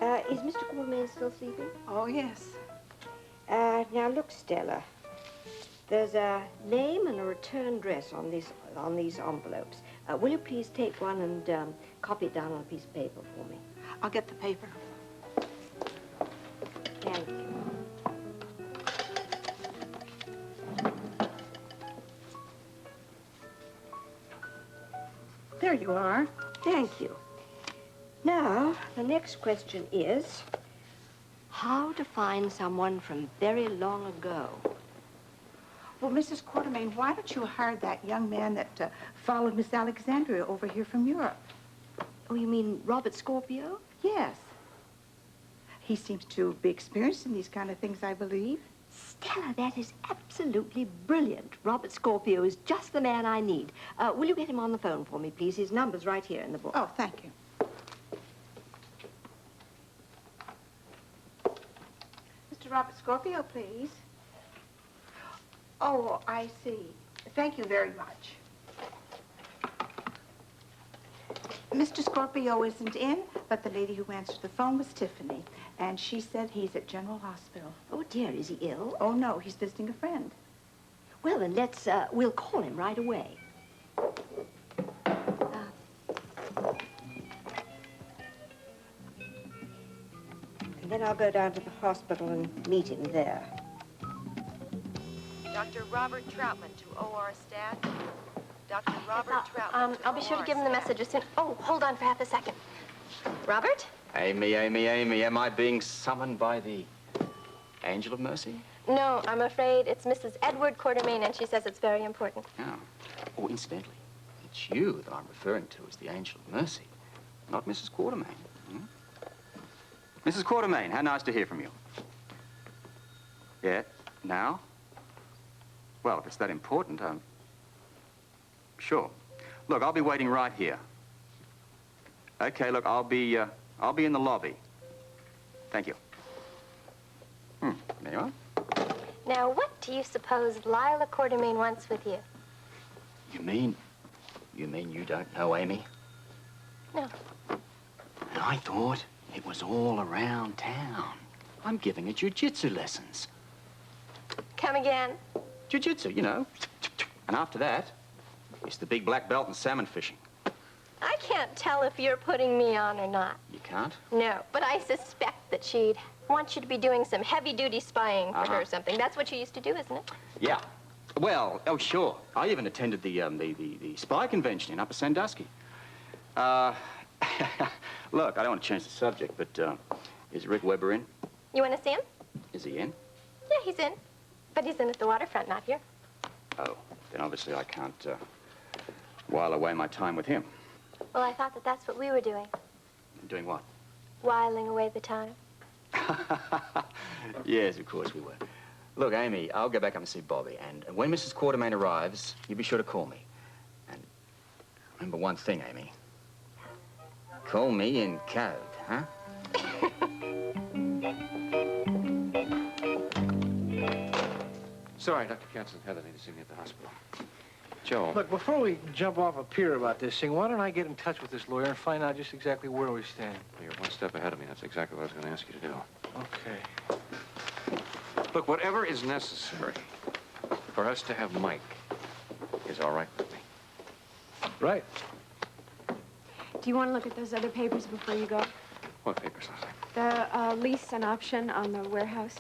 Is Mr. Quartermain still sleeping? Oh, yes. Now look, Stella. There's a name and a return address on these envelopes. Will you please take one and copy it down on a piece of paper for me? I'll get the paper. Thank you. There you are. Thank you. Now, the next question is, how to find someone from very long ago? Well, Mrs. Quartermain, why don't you hire that young man that followed Miss Alexandria over here from Europe? Oh, you mean Robert Scorpio? Yes. He seems to be experienced in these kind of things, I believe. Stella, that is absolutely brilliant. Robert Scorpio is just the man I need. Will you get him on the phone for me, please? His number's right here in the book. Oh, thank you. Mr. Robert Scorpio, please. Oh, I see. Thank you very much. Mr. Scorpio isn't in, but the lady who answered the phone was Tiffany, and she said he's at General Hospital. Oh, dear, is he ill? Oh, no, he's visiting a friend. Well, then we'll call him right away. And then I'll go down to the hospital and meet him there. Dr. Robert Troutman to OR stat. Dr. Robert Troutman I'll be sure to give him the message as soon... Oh, hold on for half a second. Robert? Amy, am I being summoned by the Angel of Mercy? No, I'm afraid it's Mrs. Edward Quartermain, and she says it's very important. Oh. Oh, incidentally, it's you that I'm referring to as the Angel of Mercy, not Mrs. Quartermain. Hmm? Mrs. Quartermain, how nice to hear from you. Yeah, now? Well, if it's that important, sure. Look, I'll be waiting right here. Okay, look, I'll be in the lobby. Thank you. There you are. Now, what do you suppose Lila Quartermain wants with you? You mean you don't know Amy? No. And I thought it was all around town. I'm giving her jiu-jitsu lessons. Come again? Jiu-jitsu, you know. And after that, it's the big black belt in salmon fishing. I can't tell if you're putting me on or not. You can't? No, but I suspect that she'd want you to be doing some heavy-duty spying for her or something. That's what you used to do, isn't it? Yeah. Well, oh, sure. I even attended the spy convention in Upper Sandusky. Look, I don't want to change the subject, but is Rick Weber in? You want to see him? Is he in? Yeah, he's in. But he's in at the waterfront, not here. Oh, then obviously I can't while away my time with him. Well, I thought that that's what we were doing. Doing what? Whiling away the time. Yes, of course we were. Look, Amy, I'll go back up and see Bobbie, and when Mrs. Quartermain arrives, you be sure to call me. And remember one thing, Amy. Call me in code, huh? Sorry, Dr. Katz and Heather need to see me at the hospital. Joe. Look, before we jump off a pier about this thing, why don't I get in touch with this lawyer and find out just exactly where we stand? You're one step ahead of me. That's exactly what I was going to ask you to do. Okay. Look, whatever is necessary for us to have Mike is all right with me. Right. Do you want to look at those other papers before you go? What papers, Leslie? The lease and option on the warehouse.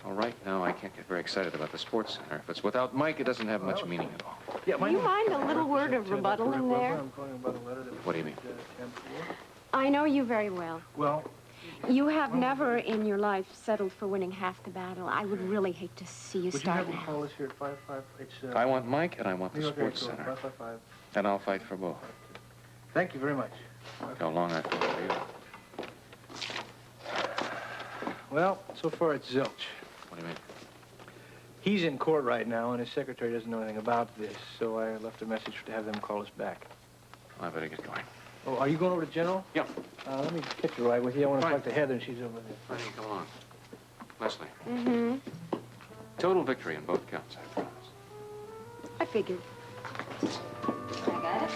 All right, now I can't get very excited about the sports center. If it's without Mike, it doesn't have much meaning at all. Yeah, Do you mind a little word of rebuttal in there? What do you mean? I know you very well. Well, You have never in your life settled for winning half the battle. I would really hate to see you would start you have now. them call us here at 5-5? It's, I want Mike and I want the New York sports Airport, center. 555. And I'll fight for both. Thank you very much. Look how long I fought for you. Well, so far it's zilch. What do you mean? He's in court right now, and his secretary doesn't know anything about this, so I left a message to have them call us back. I better get going. Oh, are you going over to General? Yeah. Let me catch a ride with you. I want to Fine. talk to Heather, and she's over there. Honey, come on. Leslie, Mm-hmm. total victory in both counts, I promise. I figured. I got it.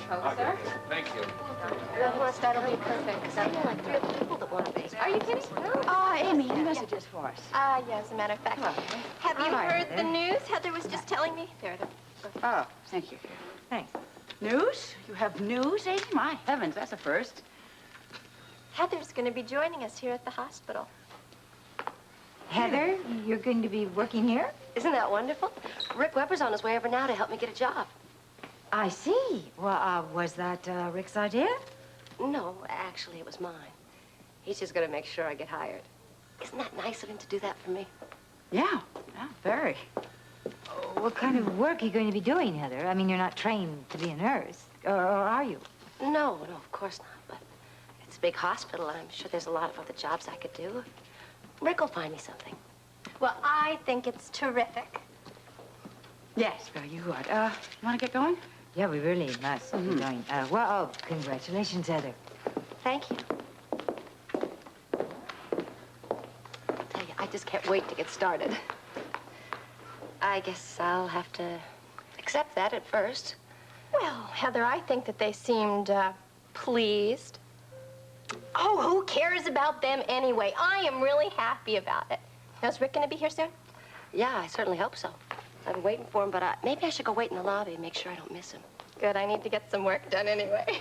Coke, sir. Thank you. That'll be perfect, because I know like 3 other people that want to bake. Are you kidding? No. Oh, Amy, any messages for us? Yeah, as a matter of fact. Have you Hi, heard Heather. the news? Heather was just telling me. There, there. Oh, thank you. Thanks. News? You have news, Amy? My heavens, that's a first. Heather's going to be joining us here at the hospital. Heather, you're going to be working here? Isn't that wonderful? Rick Weber's on his way over now to help me get a job. I see. Well, was that Rick's idea? No, actually, it was mine. He's just going to make sure I get hired. Isn't that nice of him to do that for me? Yeah, very. What kind of work are you going to be doing, Heather? I mean, you're not trained to be a nurse, or are you? No, of course not, but it's a big hospital. I'm sure there's a lot of other jobs I could do. Rick will find me something. Well, I think it's terrific. Yes, very good. You want to get going? Yeah, we really must be going. Well, congratulations, Heather. Thank you. I tell you, I just can't wait to get started. I guess I'll have to accept that at first. Well, Heather, I think that they seemed pleased. Oh, who cares about them anyway? I am really happy about it. Now, is Rick going to be here soon? Yeah, I certainly hope so. I've been waiting for him, but maybe I should go wait in the lobby and make sure I don't miss him. Good, I need to get some work done anyway.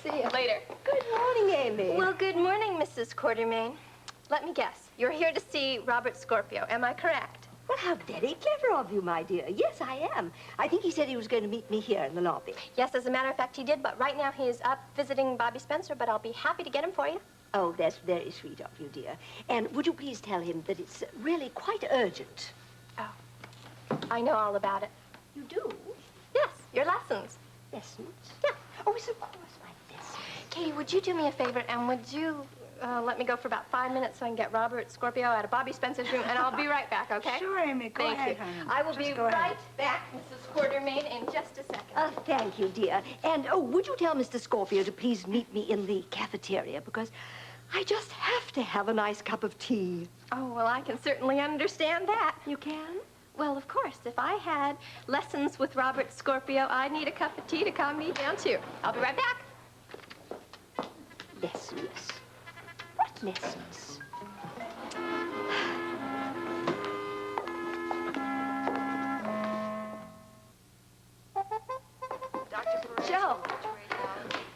See you later. Good morning, Amy. Well, good morning, Mrs. Quartermain. Let me guess. You're here to see Robert Scorpio. Am I correct? Well, how very clever of you, my dear. Yes, I am. I think he said he was going to meet me here in the lobby. Yes, as a matter of fact, he did, but right now he is up visiting Bobbie Spencer, but I'll be happy to get him for you. Oh, that's very sweet of you, dear. And would you please tell him that it's really quite urgent? Oh, I know all about it. You do? Yes, your lessons. Lessons? Yeah. Oh, yes, of course, my lessons. Katie, would you do me a favor, and would you let me go for about 5 minutes so I can get Robert Scorpio out of Bobbie Spencer's room, and I'll be right back, okay? Sure, Amy. Go Thank ahead, you. honey. I will Just be go ahead. right back, Mrs. Quartermain, in just a second. Thank you, dear. And, oh, would you tell Mr. Scorpio to please meet me in the cafeteria, because I just have to have a nice cup of tea. Oh, well, I can certainly understand that. You can? Well, of course, if I had lessons with Robert Scorpio, I'd need a cup of tea to calm me down, too. I'll be right back. Lessons? What lessons? Joe.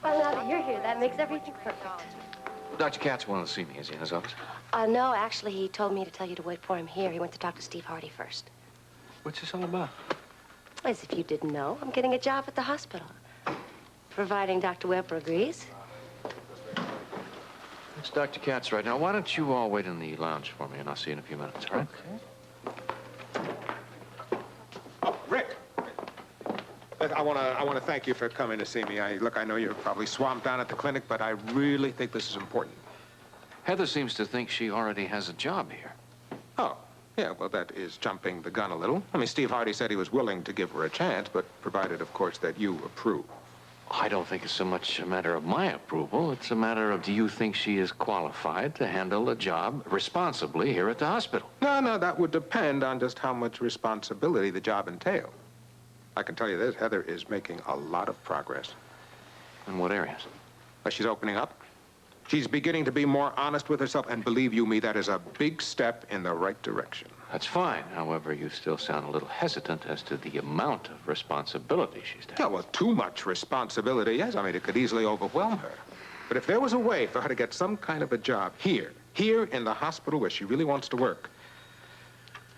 Well, now that you're here, that makes everything perfect. Dr. Katz wanted to see me. Is he in his office? No, actually, he told me to tell you to wait for him here. He went to talk to Steve Hardy first. What's this all about? As if you didn't know, I'm getting a job at the hospital. Providing Dr. Weber agrees. It's Dr. Katz right now. Why don't you all wait in the lounge for me, and I'll see you in a few minutes, all right? Oh, Rick. I want to thank you for coming to see me. Look, I know you're probably swamped down at the clinic, but I really think this is important. Heather seems to think she already has a job here. Oh, yeah, well, that is jumping the gun a little. I mean, Steve Hardy said he was willing to give her a chance, but provided, of course, that you approve. I don't think it's so much a matter of my approval. It's a matter of, do you think she is qualified to handle a job responsibly here at the hospital? No, that would depend on just how much responsibility the job entails. I can tell you this, Heather is making a lot of progress. In what areas? Well, she's opening up. She's beginning to be more honest with herself, and believe you me, that is a big step in the right direction. That's fine. However, you still sound a little hesitant as to the amount of responsibility she's taking. Yeah, well, too much responsibility, yes. I mean, it could easily overwhelm her. But if there was a way for her to get some kind of a job here in the hospital where she really wants to work,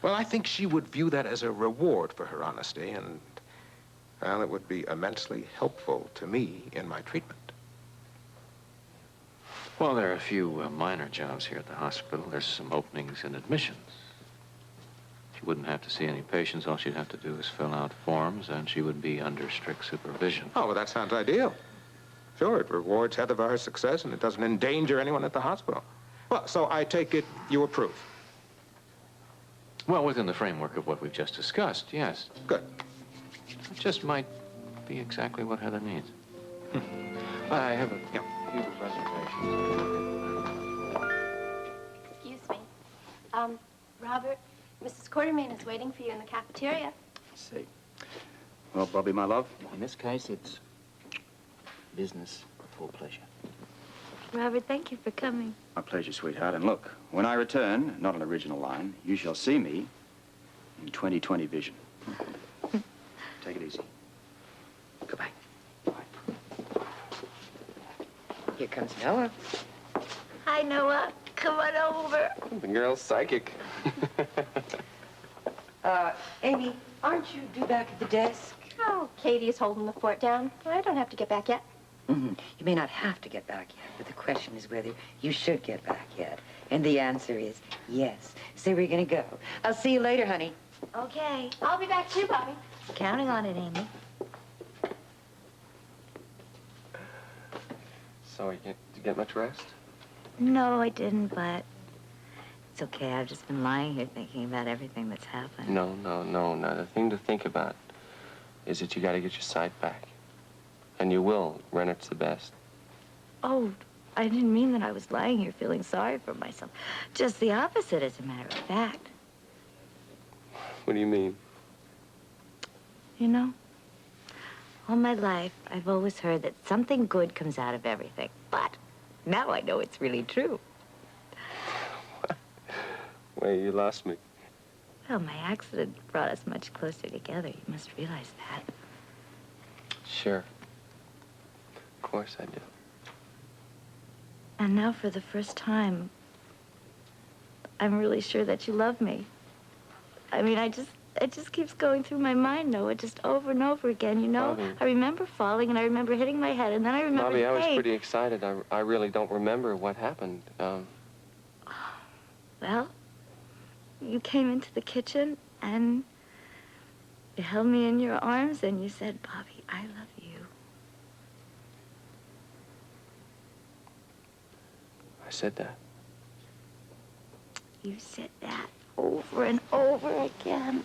well, I think she would view that as a reward for her honesty, and, well, it would be immensely helpful to me in my treatment. Well, there are a few minor jobs here at the hospital. There's some openings in admissions. She wouldn't have to see any patients. All she'd have to do is fill out forms, and she would be under strict supervision. Oh, well, that sounds ideal. Sure, it rewards Heather for her success, and it doesn't endanger anyone at the hospital. Well, so I take it you approve. Well, within the framework of what we've just discussed, yes. Good. It just might be exactly what Heather needs. I have a few reservations. Excuse me. Robert, Mrs. Quartermain is waiting for you in the cafeteria. See. Well, Bobbie, my love, in this case, it's business before pleasure. Robert, thank you for coming. My pleasure, sweetheart. And look, when I return, not an original line, you shall see me in 20/20 vision. Take it easy. Goodbye. Here comes Noah. Hi, Noah. Come on over. The girl's psychic. Amy, aren't you due back at the desk? Oh, Katie's holding the fort down. I don't have to get back yet. Mm-hmm. You may not have to get back yet, but the question is whether you should get back yet. And the answer is yes. So we're gonna go. I'll see you later, honey. Okay. I'll be back too, Bobbie. Counting on it, Amy. So, did you get much rest? No, I didn't, but it's okay. I've just been lying here thinking about everything that's happened. No. The thing to think about is that you got to get your sight back. And you will when it's the best. Oh, I didn't mean that I was lying here feeling sorry for myself. Just the opposite, as a matter of fact. What do you mean? You know, all my life, I've always heard that something good comes out of everything. But now I know it's really true. Wait, you lost me. Well, my accident brought us much closer together. You must realize that. Sure. Of course I do. And now, for the first time, I'm really sure that you love me. I mean, it just keeps going through my mind, Noah, just over and over again, you know? Bobbie. I remember falling, and I remember hitting my head, and then I remember Bobbie, I was pain. pretty excited. I really don't remember what happened. Well, you came into the kitchen, and you held me in your arms, and you said, Bobbie, I love you. I said that. You said that over and over again.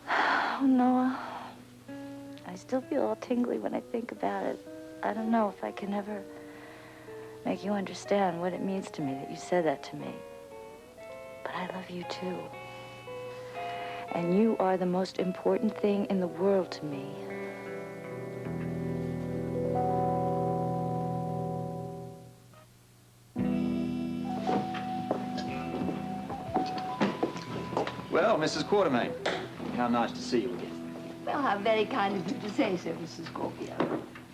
Oh, Noah. I still feel all tingly when I think about it. I don't know if I can ever make you understand what it means to me that you said that to me. But I love you, too. And you are the most important thing in the world to me. Well, Mrs. Quartermain, how nice to see you again. Well, how very kind of you to say so, Mrs. Scorpio.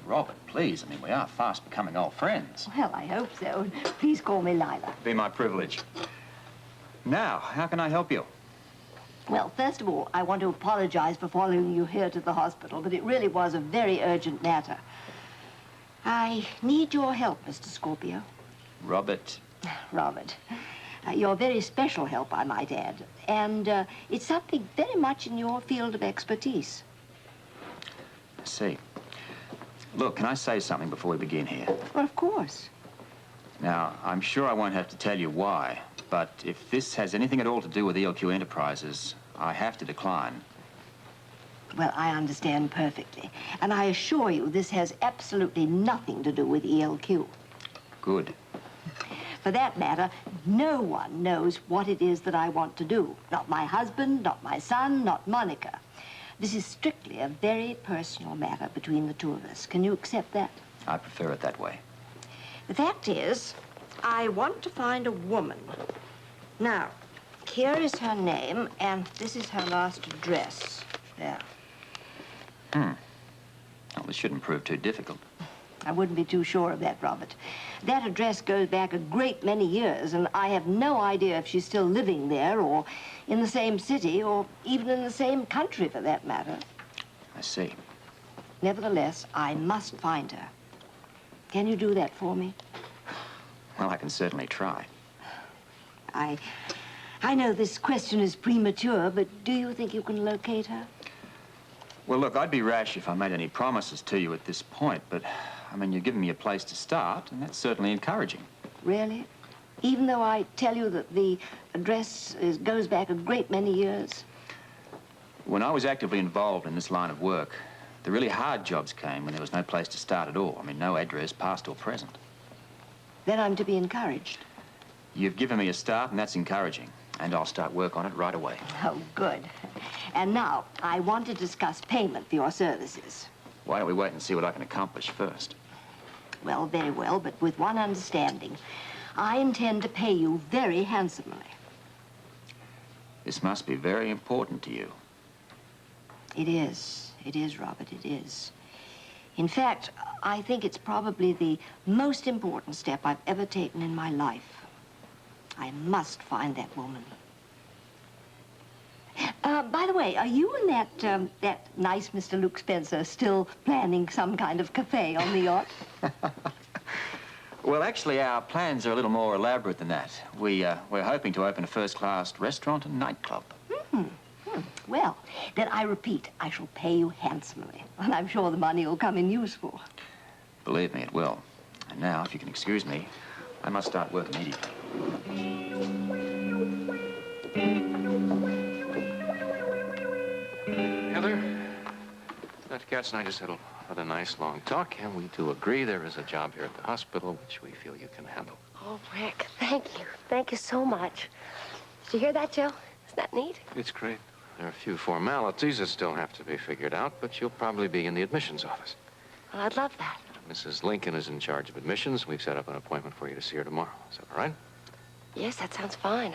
Robert, please. I mean, we are fast becoming old friends. Well, I hope so. Please call me Lila. Be my privilege. Now, how can I help you? Well, first of all, I want to apologize for following you here to the hospital, but it really was a very urgent matter. I need your help, Mr. Scorpio. Robert. Robert. Your very special help, I might add. And it's something very much in your field of expertise. I see. Look, can I say something before we begin here? Well, of course. Now, I'm sure I won't have to tell you why, but if this has anything at all to do with ELQ Enterprises, I have to decline. Well, I understand perfectly. And I assure you, this has absolutely nothing to do with ELQ. Good. For that matter, no one knows what it is that I want to do. Not my husband, not my son, not Monica. This is strictly a very personal matter between the two of us. Can you accept that? I prefer it that way. The fact is, I want to find a woman. Now, here is her name, and this is her last address. There. Well, this shouldn't prove too difficult. I wouldn't be too sure of that, Robert. That address goes back a great many years, and I have no idea if she's still living there, or in the same city, or even in the same country, for that matter. I see. Nevertheless, I must find her. Can you do that for me? Well, I can certainly try. I know this question is premature, but do you think you can locate her? Well, look, I'd be rash if I made any promises to you at this point, but, I mean, you've given me a place to start, and that's certainly encouraging. Really? Even though I tell you that the address goes back a great many years? When I was actively involved in this line of work, the really hard jobs came when there was no place to start at all. I mean, no address, past or present. Then I'm to be encouraged. You've given me a start, and that's encouraging. And I'll start work on it right away. Oh, good. And now, I want to discuss payment for your services. Why don't we wait and see what I can accomplish first? Well, very well, but with one understanding. I intend to pay you very handsomely. This must be very important to you. It is. It is, Robert, it is. In fact, I think it's probably the most important step I've ever taken in my life. I must find that woman. By the way, are you and that nice Mr. Luke Spencer still planning some kind of cafe on the yacht? Well, actually, our plans are a little more elaborate than that. We're hoping to open a first-class restaurant and nightclub. Well, then I repeat, I shall pay you handsomely. And I'm sure the money will come in useful. Believe me, it will. And now, if you can excuse me, I must start work immediately. Heather, Dr. Katz and I just had a nice long talk, and we do agree there is a job here at the hospital which we feel you can handle. Oh, Rick, thank you. Thank you so much. Did you hear that, Joe? Isn't that neat? It's great. There are a few formalities that still have to be figured out, but you'll probably be in the admissions office. Well, I'd love that. Mrs. Lincoln is in charge of admissions. We've set up an appointment for you to see her tomorrow. Is that all right? Yes, that sounds fine.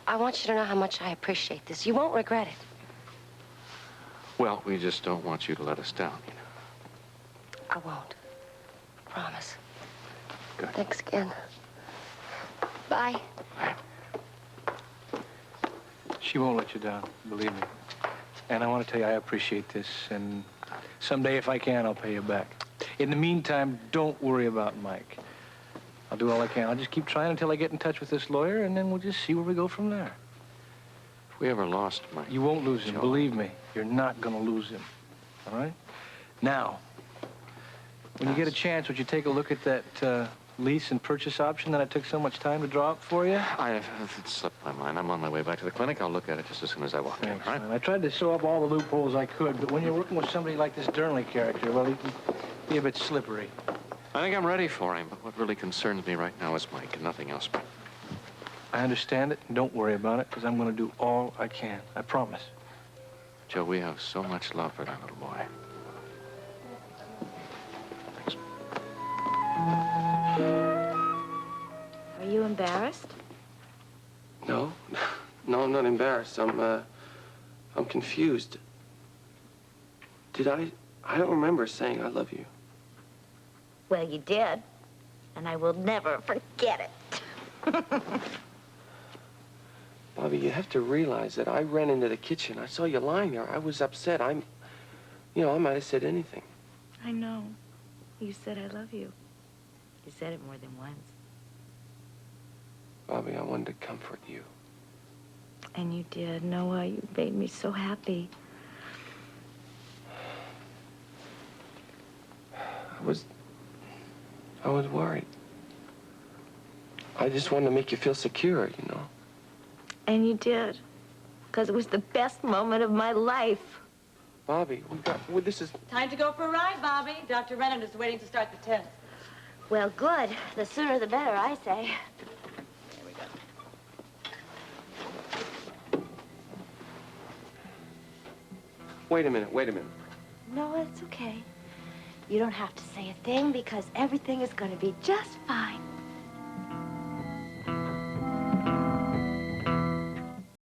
I want you to know how much I appreciate this. You won't regret it. Well, we just don't want you to let us down, you know. I won't. Promise. Good. Thanks again. Bye. Bye. She won't let you down, believe me. And I want to tell you I appreciate this, and someday, if I can, I'll pay you back. In the meantime, don't worry about Mike. I'll do all I can. I'll just keep trying until I get in touch with this lawyer, and then we'll just see where we go from there. If we ever lost Mike... You won't lose him, Joe. believe me. You're not going to lose him, all right? Now, when you get a chance, would you take a look at that lease and purchase option that I took so much time to draw up for you? It slipped my mind. I'm on my way back to the clinic. I'll look at it just as soon as I walk in, Thanks, all right? man. I tried to sew up all the loopholes I could, but when you're working with somebody like this Durnley character, well, he can be a bit slippery. I think I'm ready for him, but what really concerns me right now is Mike and nothing else. I understand it, and don't worry about it, because I'm going to do all I can. I promise. Joe, we have so much love for that little boy. Thanks. Are you embarrassed? No. No, I'm not embarrassed. I'm confused. Did I don't remember saying I love you. Well, you did, and I will never forget it. Bobbie, you have to realize that I ran into the kitchen. I saw you lying there. I was upset. I might have said anything. I know. You said I love you. You said it more than once. Bobbie, I wanted to comfort you. And you did. Noah, you made me so happy. I was worried. I just wanted to make you feel secure, you know. And you did. Because it was the best moment of my life. Bobbie, this is... Time to go for a ride, Bobbie. Dr. Rennan is waiting to start the test. Well, good. The sooner the better, I say. There we go. Wait a minute. No, it's okay. You don't have to say a thing because everything is going to be just fine.